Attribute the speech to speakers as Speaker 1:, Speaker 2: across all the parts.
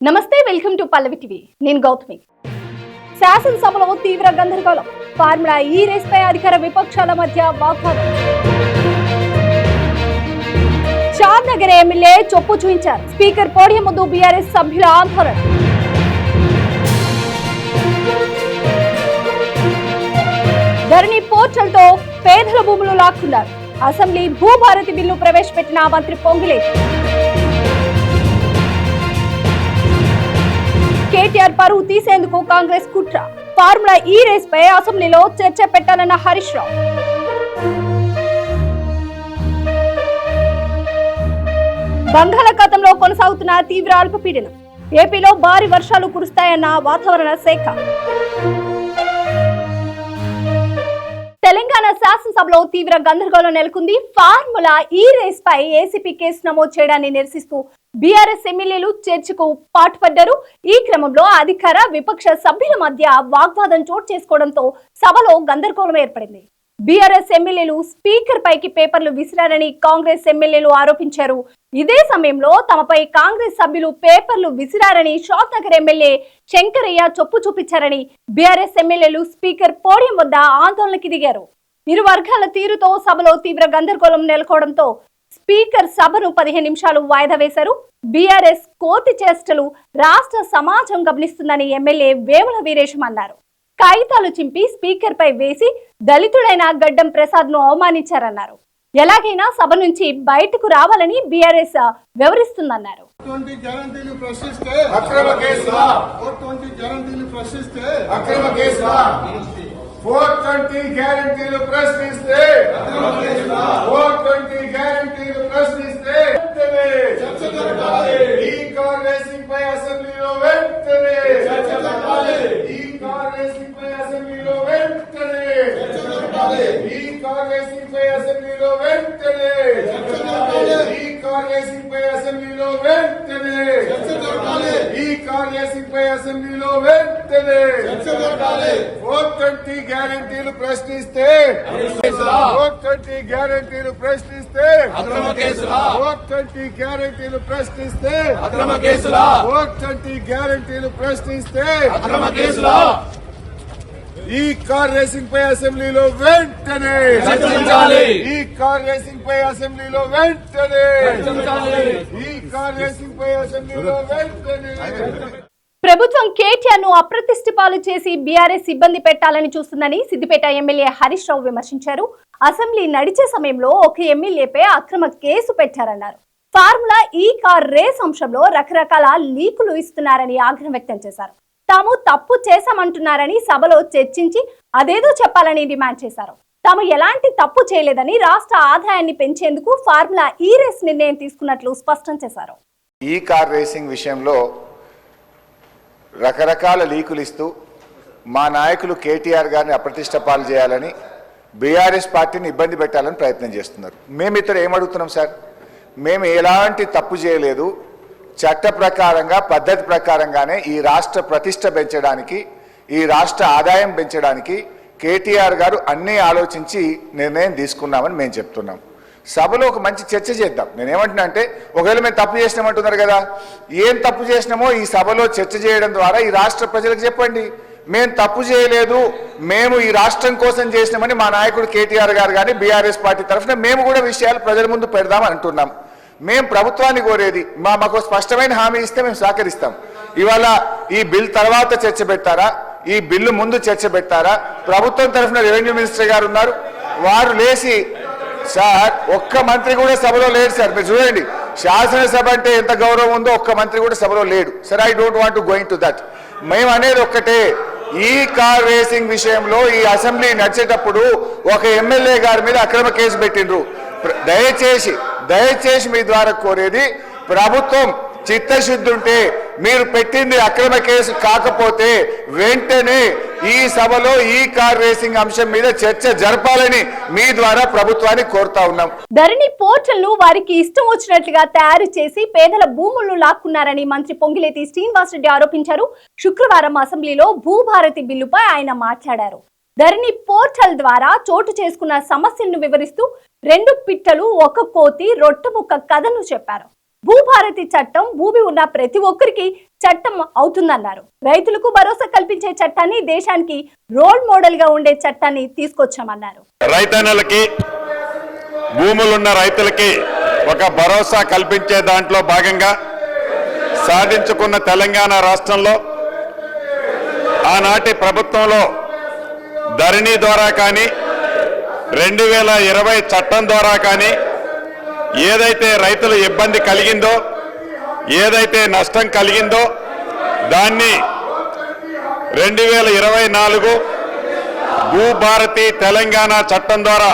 Speaker 1: నమస్తే, welcome to Pallavi TV. నేను గౌతమి. శాసనసభలో తీవ్ర గందరగోళం. ఫార్ములా ఈ రేస్ పై అధికార విపక్షాల మధ్య వాగ్వాదం. షాద్ నగర్ ఎమ్మెల్యే చొప్పు చూయించారు. స్పీకర్ పోడియం ముందు బీఆర్ఎస్ సభ్యుల ఆందోళన. ధరణి పోర్టల్ తో పేదల భూములు లాక్కున్నారు. అసెంబ్లీ భూభారతి బిల్లు ప్రవేశపెట్టిన మంత్రి పొంగులేటి. కేటీఆర్ పరువు తీసేందుకు కాంగ్రెస్ కుట్ర. ఫార్ములా ఈ రేస్ పై అసెంబ్లీలో చర్చ పెట్టాలన్న హరీష్ రావు. బంగాళాఖాతంలో కొనసాగుతున్న తీవ్ర అల్పపీడనం. ఏపీలో భారీ వర్షాలు కురుస్తాయన్న వాతావరణ శాఖ. తెలంగాణ శాసనసభలో తీవ్ర గందరగోళం నెలకొంది. ఫార్ములా ఈ రేస్ పై ఏసీపీ కేసు నమోదు చేయడాన్ని నిరసిస్తూ బీఆర్ఎస్ ఎమ్మెల్యేలు చర్చకు పాటుపడ్డారు. ఈ క్రమంలో అధికార విపక్ష సభ్యుల మధ్య వాగ్వాదం చోటు చేసుకోవడంతో సభలో గందరగోళం ఏర్పడింది. బీఆర్ఎస్ ఎమ్మెల్యేలు స్పీకర్ పైకి పేపర్లు విసిరారని కాంగ్రెస్ ఎమ్మెల్యేలు ఆరోపించారు. ఇదే సమయంలో తమపై కాంగ్రెస్ సభ్యులు పేపర్లు విసిరారని షాద్ నగర్ ఎమ్మెల్యే శంకరయ్య చొప్పు చూపించారని బీఆర్ఎస్ ఎమ్మెల్యేలు స్పీకర్ పోడియం వద్ద ఆందోళనకి దిగారు. ఇరు వర్గాల తీరుతో సభలో తీవ్ర గందరగోళం నెలకొవడంతో స్పీకర్ సభను 15 నిమిషాలు వాయిదా వేశారు. బీఆర్ఎస్ కోతి చేష్టలు రాష్ట్ర సమాజం గమనిస్తుందని ఎమ్మెల్యే వేముల వీరేశం అన్నారు. కాగితాలు చింపి స్పీకర్ పై వేసి దళితుడైన గడ్డం ప్రసాద్ ను అవమానించారన్నారు. ఎలాగైనా సభ నుంచి బయటకు రావాలని బీఆర్ఎస్ వ్యవహరిస్తుందన్నారు.
Speaker 2: 420 గ్యారెంటీలు ప్రశ్నిస్తే 420 గ్యారెంటీలు ప్రశ్నిస్తే చర్చ జరగాలి. ఈ కార్ రేసింగ్ పై అసెంబ్లీలో వెంటనే చర్చ జరగాలి. ఈ కార్ రేసింగ్ పై అసెంబ్లీలో వెంటనే చర్చ జరగాలి. ఈ కార్ రేసింగ్ పై అసెంబ్లీలో వెంటనే చర్చ జరగాలి. ఈ కార్ రేసింగ్ పై అసెంబ్లీలో వెంటనే చర్చ జరగాలి. ఈ కార్ రేసింగ్ పై అసెంబ్లీలో వెంటనే చర్చ జరగాలి. 420 గ్యారెంటీలు ప్రశ్నిస్తే 420 గ్యారెంటీలు ప్రశ్నిస్తే 420 గ్యారెంటీలు ప్రశ్నిస్తే 420 గ్యారెంటీలు ప్రశ్నిస్తే ఈ కార్ రేసింగ్ పై అసెంబ్లీలో వెంటనే ఈ కార్ రేసింగ్ పై అసెంబ్లీలో వెంటనే ఈ కార్ రేసింగ్ పై అసెంబ్లీలో వెంటనే.
Speaker 1: ప్రభుత్వం కేటీఆర్ ను అప్రతిష్ఠ పాలు చేసి బీఆర్ఎస్ ఇబ్బంది పెట్టాలని చూస్తుందని సిద్దిపేట ఎమ్మెల్యే హరీష్ రావు విమర్శించారు. అసెంబ్లీ నడిచే సమయంలో ఒక ఎమ్మెల్యేపై అక్రమ కేసు పెట్టారన్నారు. ఫార్ములా ఈ కార్ రేస్ అంశంలో రకరకాల లీకులు ఇస్తున్నారని ఆగ్రహం వ్యక్తం చేశారు. తాము తప్పు చేశామంటున్నారని సభలో చర్చించి అదేదో చెప్పాలని డిమాండ్ చేశారు. తాము ఎలాంటి తప్పు చేయలేదని రాష్ట్ర ఆదాయాన్ని పెంచేందుకు ఫార్ములా ఈ రేస్ నిర్ణయం తీసుకున్నట్లు స్పష్టం చేశారు.
Speaker 2: ఈ కార్ రేసింగ్ విషయంలో రకరకాల లీకులు ఇస్తూ మా నాయకులు కేటీఆర్ గారిని అప్రతిష్ట పాలు చేయాలని బీఆర్ఎస్ పార్టీని ఇబ్బంది పెట్టాలని ప్రయత్నం చేస్తున్నారు. మేము ఇతర ఏమడుగుతున్నాం సార్, మేము ఎలాంటి తప్పు చేయలేదు. చట్ట ప్రకారంగా పద్ధతి ప్రకారంగానే ఈ రాష్ట్ర ప్రతిష్ట పెంచడానికి ఈ రాష్ట్ర ఆదాయం పెంచడానికి కేటీఆర్ గారు అన్నీ ఆలోచించి నిర్ణయం తీసుకున్నామని మేము చెప్తున్నాం. సభలో ఒక మంచి చర్చ చేద్దాం. నేనేమంటున్నా అంటే ఒకవేళ మేము తప్పు చేసినామంటున్నారు కదా, ఏం తప్పు చేసినామో ఈ సభలో చర్చ చేయడం ద్వారా ఈ రాష్ట్ర ప్రజలకు చెప్పండి. మేము తప్పు చేయలేదు, మేము ఈ రాష్ట్రం కోసం చేసినామని మా నాయకుడు కేటీఆర్ గారు కానీ బీఆర్ఎస్ పార్టీ తరఫున మేము కూడా విషయాలు ప్రజల ముందు పెడదాం అంటున్నాం. మేము ప్రభుత్వాన్ని కోరేది మాకు స్పష్టమైన హామీ ఇస్తే మేము సహకరిస్తాం. ఇవాళ ఈ బిల్ తర్వాత చర్చ పెట్టారా, ఈ బిల్లు ముందు చర్చ పెట్టారా? ప్రభుత్వం తరఫున రెవెన్యూ మినిస్టర్ గారు ఉన్నారు, వారు లేచి సార్ ఒక్క మంత్రి కూడా సభలో లేడు సార్. మీరు చూడండి, శాసనసభ అంటే ఎంత గౌరవం ఉందో ఒక్క మంత్రి కూడా సభలో లేడు sir. I don't want to going to that. మేము అనేది ఒక్కటే, ఈ కార్ రేసింగ్ విషయంలో ఈ అసెంబ్లీ నడిచేటప్పుడు ఒక ఎమ్మెల్యే గారి మీద అక్రమ కేసు పెట్టిండ్రు. దయచేసి మీ ద్వారా కోరేది, ప్రభుత్వం చిత్తశుద్ధి ఉంటే మీరు పెట్టింది అక్రమ కేసు కాకపోతే వెంటనే ఈ సభలో ఈ కార్ రేసింగ్ అంశం మీద చర్చ జరపాలని మీ ద్వారా ప్రభుత్వాన్ని కోరుతా ఉన్నాం.
Speaker 1: ధరణి పోర్టల్ ను వారికి ఇష్టం వచ్చినట్లుగా తయారు చేసి పేదల భూములను లాక్కున్నారని మంత్రి పొంగులేటి శ్రీనివాసరెడ్డి ఆరోపించారు. శుక్రవారం అసెంబ్లీలో భూభారతి బిల్లుపై ఆయన మాట్లాడారు. ధరణి పోర్టల్ ద్వారా చోటు చేసుకున్న సమస్యలను వివరిస్తూ 2 పిట్టలు 1 కోతి రొట్టె ముక్క కథను చెప్పారు. భూభారతి చట్టం భూమి ఉన్న ప్రతి ఒక్కరికి చట్టం అవుతుందన్నారు. రైతులకు భరోసా కల్పించే చట్టాన్ని, దేశానికి రోల్ మోడల్ గా ఉండే చట్టాన్ని తీసుకొచ్చామన్నారు.
Speaker 3: రైతన్నలకి, భూములున్న రైతులకి ఒక భరోసా కల్పించే దాంట్లో భాగంగా సాధించుకున్న తెలంగాణ రాష్ట్రంలో ఆనాటి ప్రభుత్వంలో ధరణి ద్వారా కానీ 2020 చట్టం ద్వారా కానీ ఏదైతే రైతుల ఇబ్బంది కలిగిందో, ఏదైతే నష్టం కలిగిందో దాన్ని 2024 భూభారతి తెలంగాణ చట్టం ద్వారా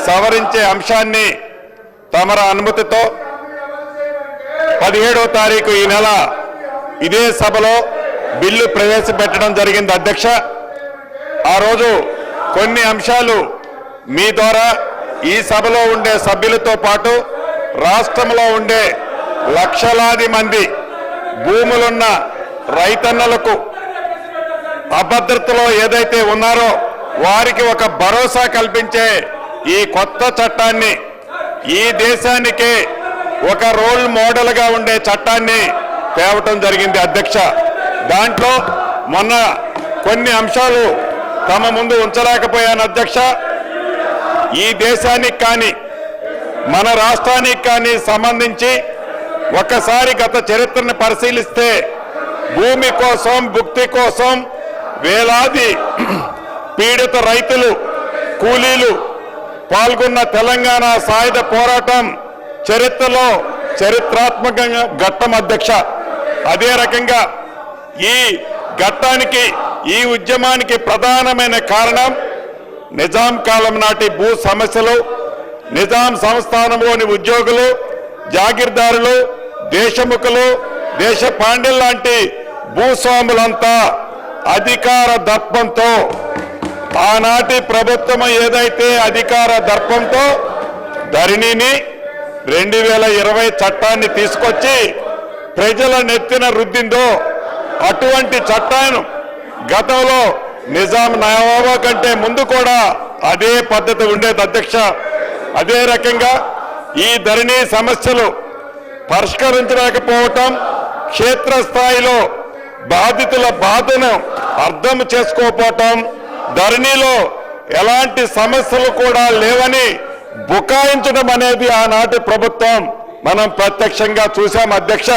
Speaker 3: సవరించే అంశాన్ని తమర అనుమతితో 17వ తారీఖు ఈ నెల ఇదే సభలో బిల్లు ప్రవేశపెట్టడం జరిగింది అధ్యక్ష. ఆ రోజు కొన్ని అంశాలు మీ ద్వారా ఈ సభలో ఉండే సభ్యులతో పాటు రాష్ట్రంలో ఉండే లక్షలాది మంది భూములున్న రైతన్నలకు అభద్రతలో ఏదైతే ఉన్నారో వారికి ఒక భరోసా కల్పించే ఈ కొత్త చట్టాన్ని, ఈ దేశానికే ఒక రోల్ మోడల్ గా ఉండే చట్టాన్ని తేవటం జరిగింది అధ్యక్ష. దాంట్లో మొన్న కొన్ని అంశాలు తమ ముందు ఉంచలేకపోయాను అధ్యక్ష. ఈ దేశానికి కానీ మన రాష్ట్రానికి కానీ సంబంధించి ఒక్కసారి గత చరిత్రను పరిశీలిస్తే భూమి కోసం, భుక్తి కోసం వేలాది పీడిత రైతులు, కూలీలు పాల్గొన్న తెలంగాణ సాయుధ పోరాటం చరిత్రలో చరిత్రాత్మకంగా ఘట్టం అధ్యక్ష. అదే రకంగా ఈ ఘట్టానికి, ఈ ఉద్యమానికి ప్రధానమైన కారణం నిజాం కాలం నాటి భూ సమస్యలు, నిజాం సంస్థానంలోని ఉద్యోగులు, జాగీర్దారులు, దేశముఖులు, దేశ పాండ్యులు లాంటి భూస్వాములంతా అధికార దర్పంతో, ఆనాటి ప్రభుత్వం ఏదైతే అధికార దర్పంతో ధరణిని 2020 చట్టాన్ని తీసుకొచ్చి ప్రజల నెత్తిన రుద్దిందో, అటువంటి చట్టాన్ని గతంలో నిజాం నవాబు కంటే ముందు కూడా అదే పద్ధతి ఉండేది అధ్యక్ష. అదే రకంగా ఈ ధరణి సమస్యలు పరిష్కరించలేకపోవటం, క్షేత్రస్థాయిలో బాధితుల బాధను అర్థం చేసుకోకపోవటం, ధరణిలో ఎలాంటి సమస్యలు కూడా లేవని బుకాయించడం అనేది ఆనాటి ప్రభుత్వం మనం ప్రత్యక్షంగా చూశాం అధ్యక్ష.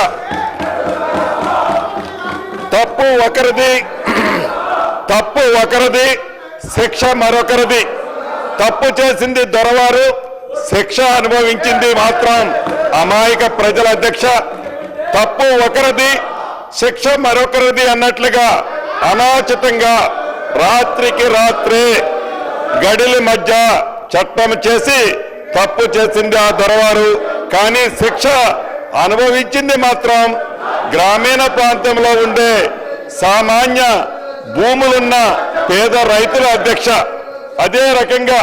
Speaker 3: తప్పు ఒకరిది, శిక్ష మరొకరిది. తప్పు చేసింది దొరవారు, శిక్ష అనుభవించింది మాత్రం అమాయక ప్రజల అధ్యక్ష. తప్పు ఒకరిది, శిక్ష మరొకరిది అన్నట్లుగా అనాచితంగా రాత్రికి రాత్రే గడిల మధ్య చట్టం చేసి తప్పు చేసింది ఆ దొరవారు, కానీ శిక్ష అనుభవించింది మాత్రం గ్రామీణ ప్రాంతంలో ఉండే సామాన్య భూములున్న పేద రైతుల అధ్యక్ష. అదే రకంగా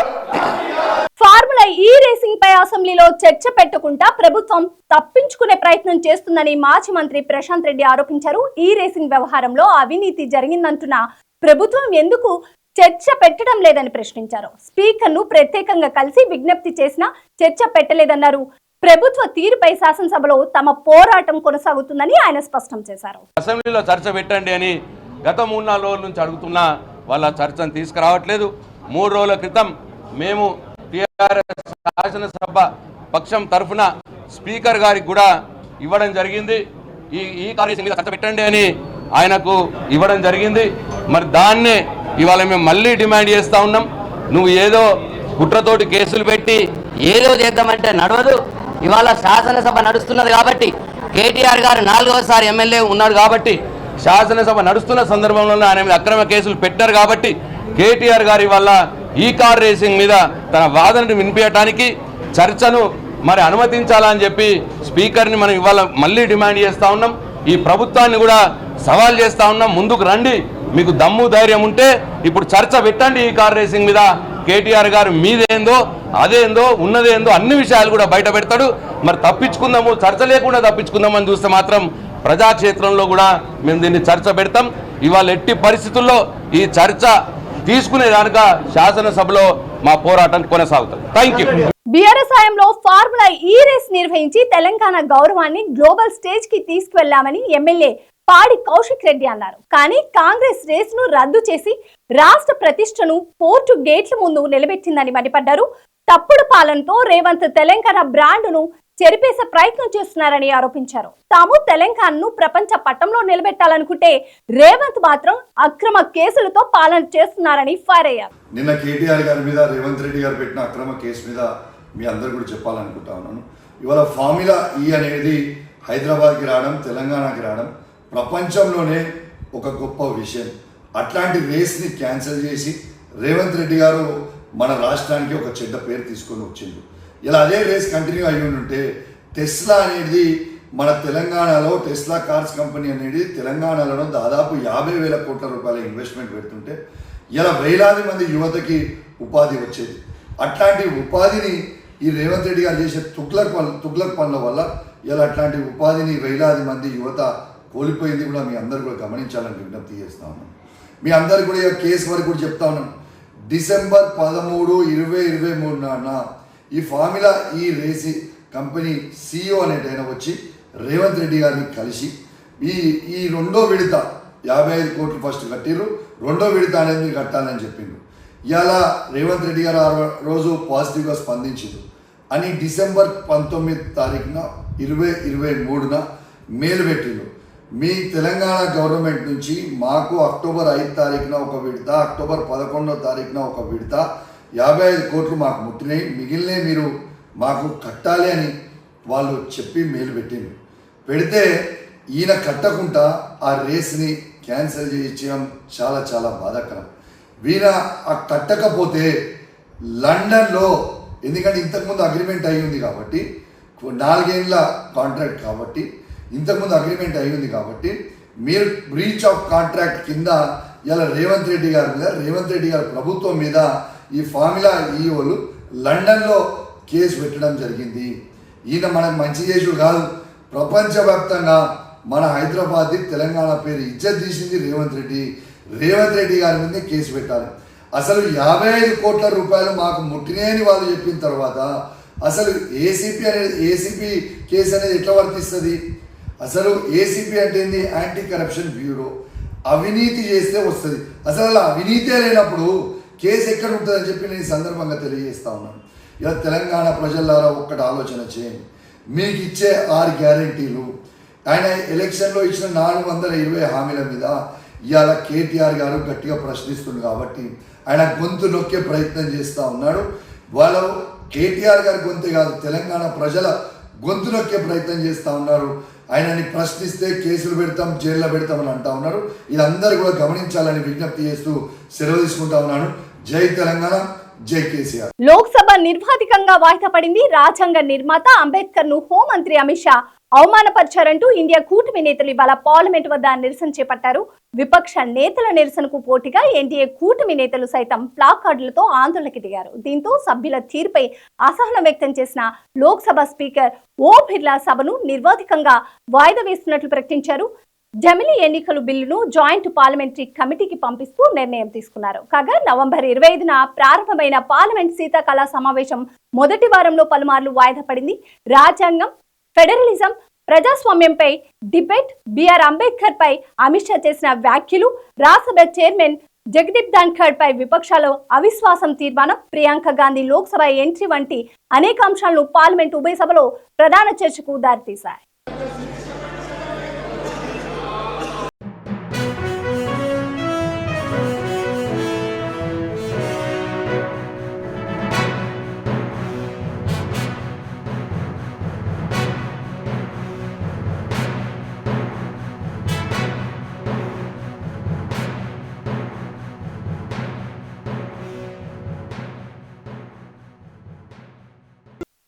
Speaker 1: ఫార్ములా ఈ రేసింగ్ పై అసెంబ్లీలో చర్చ పెట్టకుండా ప్రభుత్వం తప్పించుకునే ప్రయత్నం చేస్తుందని మాజీ మంత్రి ప్రశాంత్ రెడ్డి ఆరోపించారు. ఈ రేసింగ్ వ్యవహారంలో అవినీతి జరిగిందంటున్న ప్రభుత్వం ఎందుకు చర్చ పెట్టడం లేదని ప్రశ్నించారు. స్పీకర్ ను ప్రత్యేకంగా కలిసి విజ్ఞప్తి చేసినా చర్చ పెట్టలేదన్నారు. ప్రభుత్వ తీరుపై శాసనసభలో తమ పోరాటం కొనసాగుతుందని ఆయన స్పష్టం చేశారు.
Speaker 4: అసెంబ్లీలో చర్చ పెట్టండి అని గత 3-4 రోజుల నుంచి అడుగుతున్నా వాళ్ళ చర్చను తీసుకురావట్లేదు. 3 రోజుల క్రితం మేము టీఆర్ఎస్ శాసనసభ పక్షం తరఫున స్పీకర్ గారికి కూడా ఇవ్వడం జరిగింది. ఈ కార్యక్రమం మీద చర్చ పెట్టండి అని ఆయనకు ఇవ్వడం జరిగింది. మరి దాన్నే ఇవాళ మేము మళ్ళీ డిమాండ్ చేస్తూ ఉన్నాం. నువ్వు ఏదో కుట్రతోటి కేసులు పెట్టి
Speaker 5: ఏదో చేద్దామంటే నడవదు. ఇవాళ శాసనసభ నడుస్తున్నది కాబట్టి, కేటీఆర్ గారు 4వసారి ఎమ్మెల్యే ఉన్నాడు కాబట్టి,
Speaker 4: శాసనసభ నడుస్తున్న సందర్భంలో ఆయన మీద అక్రమ కేసులు పెట్టారు కాబట్టి కేటీఆర్ గారి వల్ల ఈ కార్ రేసింగ్ మీద తన వాదనను వినిపించడానికి చర్చను మరి అనుమతించాలని చెప్పి స్పీకర్ని మనం ఇవాళ మళ్ళీ డిమాండ్ చేస్తూ ఉన్నాం. ఈ ప్రభుత్వాన్ని కూడా సవాల్ చేస్తూ ఉన్నాం. ముందుకు రండి, మీకు దమ్ము ధైర్యం ఉంటే ఇప్పుడు చర్చ పెట్టండి ఈ కార్ రేసింగ్ మీద. కేటీఆర్ గారు మీదేందో అదేందో ఉన్నదేందో అన్ని విషయాలు కూడా బయట పెడతాడు. మరి తప్పించుకుందాము, చర్చ లేకుండా తప్పించుకుందామని చూస్తే మాత్రం ప్రజాక్షేత్రంలో కూడా మేము దీన్ని చర్చ పెడతాం. ఇవాళ ఎట్టి పరిస్థితుల్లో ఈ చర్చ తీసుకునేదానిక శాసనసభలో మా పోరాటం కొనసాగుతుంది. Thank you.
Speaker 1: బీఆర్ఎస్ హయాంలో ఫార్ములా ఈ రేస్ నిర్వహించి తెలంగాణ గౌరవాన్ని గ్లోబల్ స్టేజ్ కి తీసుకువెళ్లామని ఎమ్మెల్యే పాడి కౌశిక్ రెడ్డి అన్నారు. కానీ కాంగ్రెస్ రేస్ ను రద్దు చేసి రాష్ట్ర ప్రతిష్టను పోర్టు గేట్ల ముందు నిలబెట్టిందని మండిపడ్డారు. తప్పుడు పాలనతో రేవంత్ తెలంగాణ బ్రాండ్ను చెరిపేసే ప్రయత్నం చేస్తున్నారని ఆరోపించారు. తాము తెలంగాణను ప్రపంచ పట్టంలో నిలబెట్టాలనుకుంటే రేవంత్ మాత్రం అక్రమ కేసులతో పాలన చేస్తున్నారని ఫైర్ అయ్యారు.
Speaker 6: నిన్న కేటీఆర్ గారి మీద రేవంత్ రెడ్డి గారు పెట్టిన అక్రమ కేసు మీద మీ అందరు కూడా చెప్పాలనుకుంటా ఉన్నాను. ఇవాళ ఫార్ములా ఈ అనేది హైదరాబాద్కి రావడం, తెలంగాణకి రావడం ప్రపంచంలోనే ఒక గొప్ప విషయం. అట్లాంటి రేస్ని క్యాన్సిల్ చేసి రేవంత్ రెడ్డి గారు మన రాష్ట్రానికి ఒక చెడ్డ పేరు తీసుకొని వచ్చిండు. ఇలా అదే రేస్ కంటిన్యూ అయ్యి ఉంటే టెస్లా అనేది మన తెలంగాణలో టెస్లా కార్స్ కంపెనీ అనేది తెలంగాణలో దాదాపు 50,000 కోట్ల రూపాయల ఇన్వెస్ట్మెంట్ పెడుతుంటే ఇలా వేలాది మంది యువతకి ఉపాధి వచ్చేది. అట్లాంటి ఉపాధిని ఈ రేవంత్ రెడ్డి గారు చేసే తుగ్లక్ పనుల వల్ల ఇలా అట్లాంటి ఉపాధిని వేలాది మంది యువత కోల్పోయింది కూడా మీ అందరు కూడా గమనించాలని విజ్ఞప్తి చేస్తా ఉన్నాను. మీ అందరు కూడా ఈ కేసు వరకు కూడా చెప్తా ఉన్నాను. డిసెంబర్ 13, 2023 నాన్న ఈ ఫార్ములా ఈ రేసి కంపెనీ CEO అనేటైనా వచ్చి రేవంత్ రెడ్డి గారిని కలిసి ఈ రెండో విడత 55 కోట్లు ఫస్ట్ కట్టిర్రు, రెండో విడత అనేది మీరు కట్టాలని చెప్పిండ్రు. ఇలా రేవంత్ రెడ్డి గారు ఆ రోజు పాజిటివ్గా స్పందించారు అని డిసెంబర్ 19 తారీఖున 2023న మెయిల్ పెట్టిండ్రు. మీ తెలంగాణ గవర్నమెంట్ నుంచి మాకు అక్టోబర్ 5 తారీఖున ఒక విడత, అక్టోబర్ 11వ తారీఖున ఒక విడత 55 కోట్లు మాకు ముట్టినాయి, మిగిలినవి మీరు మాకు కట్టాలి అని వాళ్ళు చెప్పి మెయిల్ పెట్టిండ్రు. పెడితే ఈయన కట్టకుండా ఆ రేస్ని క్యాన్సిల్ చేయించడం చాలా చాలా బాధాకరం. వీణ ఆ కట్టకపోతే లండన్లో, ఎందుకంటే ఇంతకుముందు అగ్రిమెంట్ అయి ఉంది కాబట్టి 4 ఏళ్ళ కాంట్రాక్ట్ కాబట్టి ఇంతకుముందు అగ్రిమెంట్ అయి ఉంది కాబట్టి మీరు బ్రీచ్ ఆఫ్ కాంట్రాక్ట్ కింద ఇలా రేవంత్ రెడ్డి గారి మీద, రేవంత్ రెడ్డి గారి ప్రభుత్వం మీద ఈ ఫార్ములా ఈఓలు లండన్లో కేసు పెట్టడం జరిగింది. ఈయన మనకు మంచి చేసుడు కాదు, ప్రపంచవ్యాప్తంగా మన హైదరాబాద్ తెలంగాణ పేరు ఇజ్జత్ తీసింది రేవంత్ రెడ్డి. రేవంత్ రెడ్డి గారి మీదే కేసు పెట్టాలి. అసలు 55 కోట్ల రూపాయలు మాకు ముట్టినేని వాళ్ళు చెప్పిన తర్వాత అసలు ఏసీపీ కేసు అనేది ఎట్లా వర్తిస్తుంది? అసలు ఏసీపీ అంటే ఏంది? Anti corruption bureau. అవినీతి చేస్తే వస్తుంది. అసలు అలా అవినీతే లేనప్పుడు కేసు ఎక్కడ ఉంటుందని చెప్పి నేను ఈ సందర్భంగా తెలియజేస్తా ఉన్నాను. ఇలా తెలంగాణ ప్రజలారా ఒక్కటి ఆలోచన చేయండి. మీకు ఇచ్చే 6 గ్యారంటీలు, ఆయన ఎలక్షన్లో ఇచ్చిన 420 హామీల మీద ఇవాళ కేటీఆర్ గారు గట్టిగా ప్రశ్నిస్తుంది కాబట్టి ఆయన గొంతు నొక్కే ప్రయత్నం చేస్తూ ఉన్నాడు. వాళ్ళు కేటీఆర్ గారి గొంతే కాదు, తెలంగాణ ప్రజల గొంతు నొక్కే ప్రయత్నం చేస్తూ ఉన్నారు. ఆయనని ప్రశ్నిస్తే కేసులు పెడతాం, జైల్లో పెడతామని అంటా ఉన్నారు. ఇదందరూ కూడా గమనించాలని విజ్ఞప్తి చేస్తూ సెలవు తీసుకుంటా ఉన్నాను. జై తెలంగాణ, జై కేసీఆర్.
Speaker 1: లోక్సభ నిర్వాధికంగా వాయిదా పడింది. రాజ్యాంగ నిర్మాత అంబేద్కర్ ను హోంమంత్రి అమిత్ షా అవమానపరిచారంటూ ఇండియా కూటమి నేతలు ఇవాళ పార్లమెంట్ వద్ద నిరసన చేపట్టారు. విపక్ష నేతల నిరసనకు పోటీగా ఎన్డీఏ కూటమి నేతలు సైతం ప్లాకార్డులతో ఆందోళనకి దిగారు. దీంతో సభ్యుల తీరుపై అసహనం వ్యక్తం చేసిన లోక్సభ స్పీకర్ ఓం బిర్లా సభను నిర్వాధికంగా వాయిదా వేస్తున్నట్లు ప్రకటించారు. జమిలీ ఎన్నికల బిల్లును జాయింట్ పార్లమెంటరీ కమిటీకి పంపిస్తూ నిర్ణయం తీసుకున్నారు. కాగా నవంబర్ 25న ప్రారంభమైన పార్లమెంట్ శీతాకాల సమావేశం మొదటి వారంలో పలుమార్లు వాయిదా పడింది. రాజ్యాంగం, ఫెడరలిజం, ప్రజాస్వామ్యంపై డిబేట్, బిఆర్ అంబేద్కర్ పై అమిత్ షా చేసిన వ్యాఖ్యలు, రాజ్యసభ చైర్మన్ జగదీప్ ధన్ఖడ్ పై విపక్షాల అవిశ్వాసం తీర్మానం, ప్రియాంక గాంధీ లోక్సభ ఎంట్రీ వంటి అనేక అంశాలను పార్లమెంట్ ఉభయ సభలో ప్రధాన చర్చకు దారితీశాయి.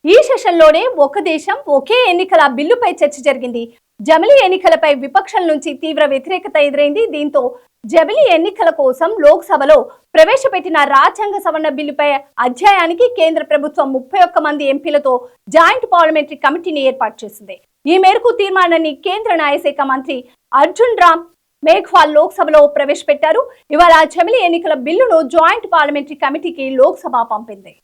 Speaker 1: ఈ సెషన్లోనే ఒక దేశం ఒకే ఎన్నికల బిల్లుపై చర్చ జరిగింది. జమిలీ ఎన్నికలపై విపక్షాల నుంచి తీవ్ర వ్యతిరేకత ఎదురైంది. దీంతో జమిలీ ఎన్నికల కోసం లోక్సభలో ప్రవేశపెట్టిన రాజ్యాంగ సవరణ బిల్లుపై అధ్యాయానికి కేంద్ర ప్రభుత్వం 31 మంది ఎంపీలతో జాయింట్ పార్లమెంటరీ కమిటీని ఏర్పాటు చేసింది. ఈ మేరకు తీర్మానాన్ని కేంద్ర న్యాయశాఖ మంత్రి అర్జున్ రామ్ మేఘ్వాల్ లోక్సభలో ప్రవేశపెట్టారు. ఇవాళ జమిలీ ఎన్నికల బిల్లును జాయింట్ పార్లమెంటరీ కమిటీకి లోక్సభ పంపింది.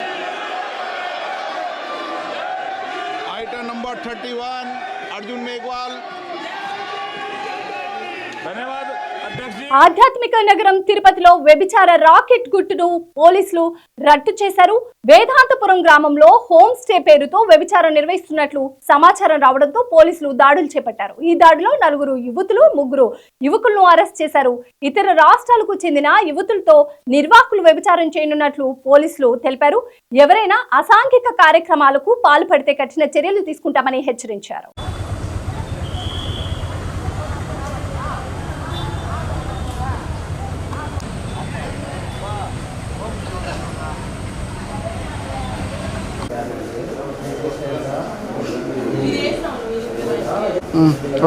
Speaker 3: Fighter number 31 Arjun Meghwal. धन्यवाद अध्यक्ष जी।
Speaker 1: ఆధ్యాత్మిక నగరం తిరుపతిలో వ్యభిచార రాకెట్ గుట్టును పోలీసులు రట్టు చేశారు. వేదాంతపురం గ్రామంలో హోమ్ స్టే పేరుతో వ్యభిచారం నిర్వహిస్తున్నట్లు సమాచారం రావడంతో పోలీసులు దాడులు చేపట్టారు. ఈ దాడిలో 4 యువతులు 3 యువకులను అరెస్ట్ చేశారు. ఇతర రాష్ట్రాలకు చెందిన యువతులతో నిర్వాహకులు వ్యభిచారం చేయనున్నట్లు పోలీసులు తెలిపారు. ఎవరైనా అసాంఘిక కార్యక్రమాలకు పాల్పడితే కఠిన చర్యలు తీసుకుంటామని హెచ్చరించారు.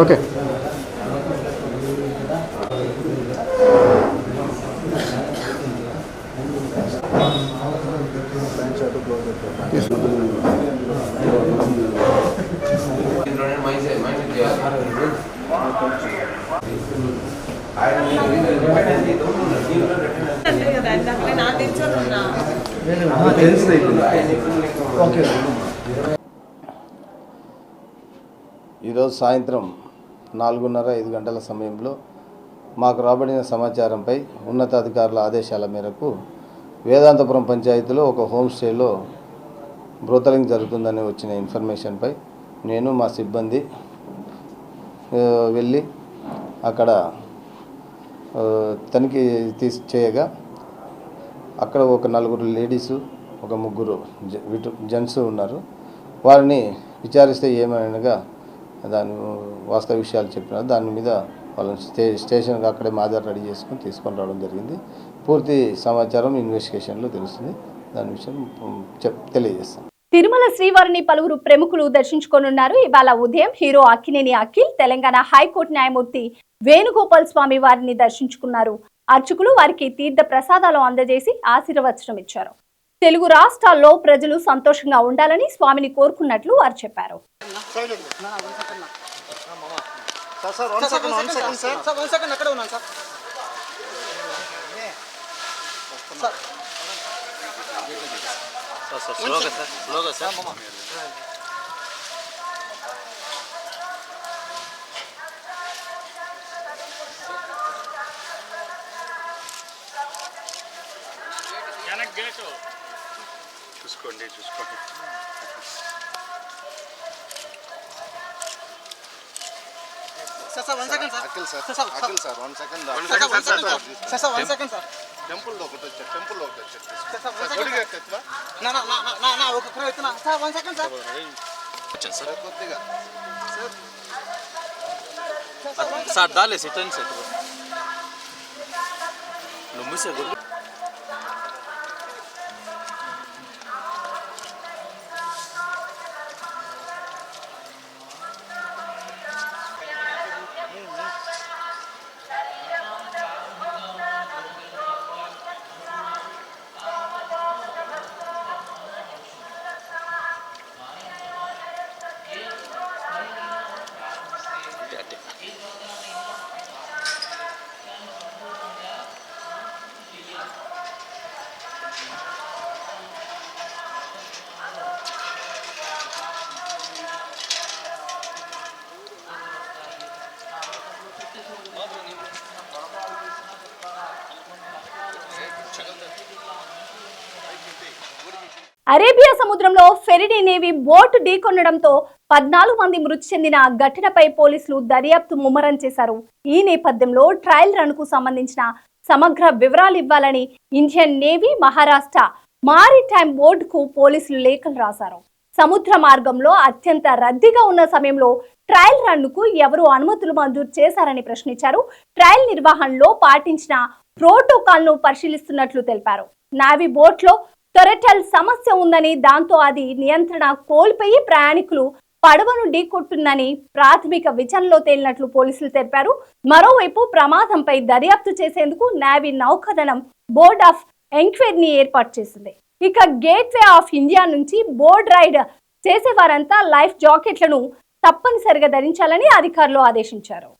Speaker 7: ఓకే
Speaker 8: ఈరోజు సాయంత్రం 4:30-5 గంటల సమయంలో మాకు రాబడిన సమాచారంపై ఉన్నతాధికారుల ఆదేశాల మేరకు వేదాంతపురం పంచాయతీలో ఒక హోమ్ స్టేలో బ్రోతలింగ్ జరుగుతుందని వచ్చిన ఇన్ఫర్మేషన్పై నేను మా సిబ్బంది వెళ్ళి అక్కడ తనిఖీ చేయగా అక్కడ ఒక 4 లేడీసు ఒక 3 జెంట్స్ ఉన్నారు. వారిని విచారిస్తే ఏమనగా దాని వాస్తవ విషయాలు చెప్పినారు. దాని మీద వాళ్ళని స్టేషన్కి అక్కడే మాజర్ రెడీ చేసుకుని తీసుకొని రావడం జరిగింది. పూర్తి సమాచారం ఇన్వెస్టిగేషన్లో తెలుస్తుంది. దాని విషయం తెలియజేస్తాం.
Speaker 1: తిరుమల శ్రీవారిని పలువురు ప్రముఖులు దర్శించుకోనున్నారు. ఇవాళ ఉదయం హీరో అక్కినేని అఖిల్ తెలంగాణ హైకోర్టు న్యాయమూర్తి వేణుగోపాల్ స్వామి వారిని దర్శించుకున్నారు. అర్చకులు వారికి తీర్థ ప్రసాదాలు అందజేసి ఆశీర్వచనం ఇచ్చారు. తెలుగు రాష్ట్రాల్లో ప్రజలు సంతోషంగా ఉండాలని స్వామిని కోరుకున్నట్లు వారు చెప్పారు.
Speaker 3: చూసుకోండి
Speaker 7: sir 1 second sir. Akhil sir 1 second. Sir 1 second sir. Temple లో ఒకటి వచ్చారు. నా ఒక క్రో ఇతనా సార్ 1 సెకండ్ సార్. సార్ కొద్దిగా సార్ దాలే సిటన్ సార్. నమ్ముసే గురు
Speaker 1: అరేబియా సముద్రంలో ఫెరిడి నేవీ బోట్ ఢీకొనడంతో 14 మంది మృతి చెందిన ఘటనపై పోలీసులు దర్యాప్తు ముమ్మరం చేశారు. ఈ నేపథ్యంలో ట్రయల్ రన్ కు సంబంధించిన సమగ్ర వివరాలు ఇవ్వాలని ఇండియన్ నేవీ మహారాష్ట్ర మారిటైమ్ బోర్డుకు పోలీసులు లేఖలు రాశారు. సముద్ర మార్గంలో అత్యంత రద్దీగా ఉన్న సమయంలో ట్రయల్ రన్ కు ఎవరు అనుమతులు మంజూరు చేశారని ప్రశ్నించారు. ట్రయల్ నిర్వహణలో పాటించిన ప్రోటోకాల్ ను పరిశీలిస్తున్నట్లు తెలిపారు. నావీ బోట్ లో టొరెటల్ సమస్య ఉందని, దాంతో అది నియంత్రణ కోల్పోయి ప్రయాణికులు పడవను ఢీకొట్టిందని ప్రాథమిక విచారణలో తేలినట్లు పోలీసులు తెలిపారు. మరోవైపు ప్రమాదంపై దర్యాప్తు చేసేందుకు నావీ నౌకాదళం బోర్డ్ ఆఫ్ ఎంక్వైరీని ఏర్పాటు చేసింది. ఇక గేట్వే ఆఫ్ ఇండియా నుంచి బోర్డ్ రైడ్ చేసేవారంతా లైఫ్ జాకెట్లను తప్పనిసరిగా ధరించాలని అధికారులు ఆదేశించారు.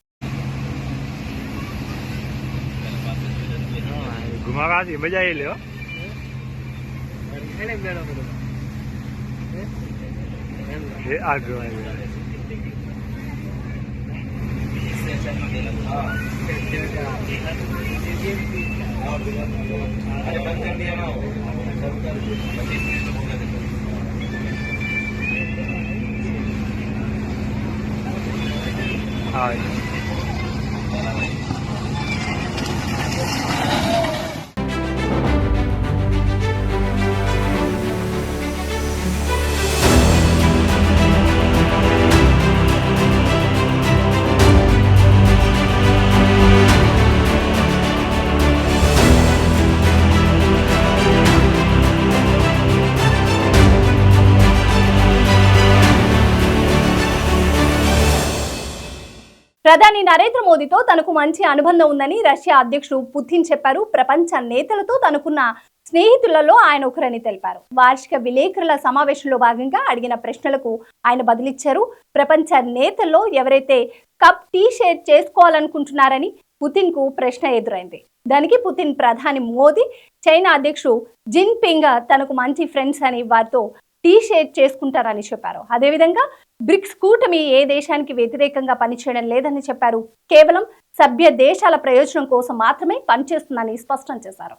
Speaker 1: ప్రధాని నరేంద్ర మోదీతో తనకు మంచి అనుబంధం ఉందని రష్యా అధ్యక్షుడు పుతిన్ చెప్పారు. ప్రపంచ నేతలతో తనకున్న స్నేహితులలో ఆయన ఒకరని తెలిపారు. వార్షిక విలేకరుల సమావేశంలో భాగంగా అడిగిన ప్రశ్నలకు ఆయన బదులిచ్చారు. ప్రపంచ నేతల్లో ఎవరైతే కప్ టీ షేర్ చేసుకోవాలనుకుంటున్నారని పుతిన్ కు ప్రశ్న ఎదురైంది. దానికి పుతిన్ ప్రధాని మోదీ, చైనా అధ్యక్షుడు జిన్ పింగ్ తనకు మంచి ఫ్రెండ్స్ అని వారితో టీ షేర్ చేసుకుంటారని చెప్పారు. అదేవిధంగా బ్రిక్స్ కూటమి ఏ దేశానికి వ్యతిరేకంగా పనిచేయడం లేదని చెప్పారు. కేవలం సభ్య దేశాల ప్రయోజనం కోసం మాత్రమే పనిచేస్తుందని స్పష్టం చేశారు.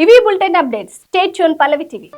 Speaker 1: ఇవి బులెటిన్ అప్డేట్స్. స్టే ట్యూన్ పల్లవి టీవీ.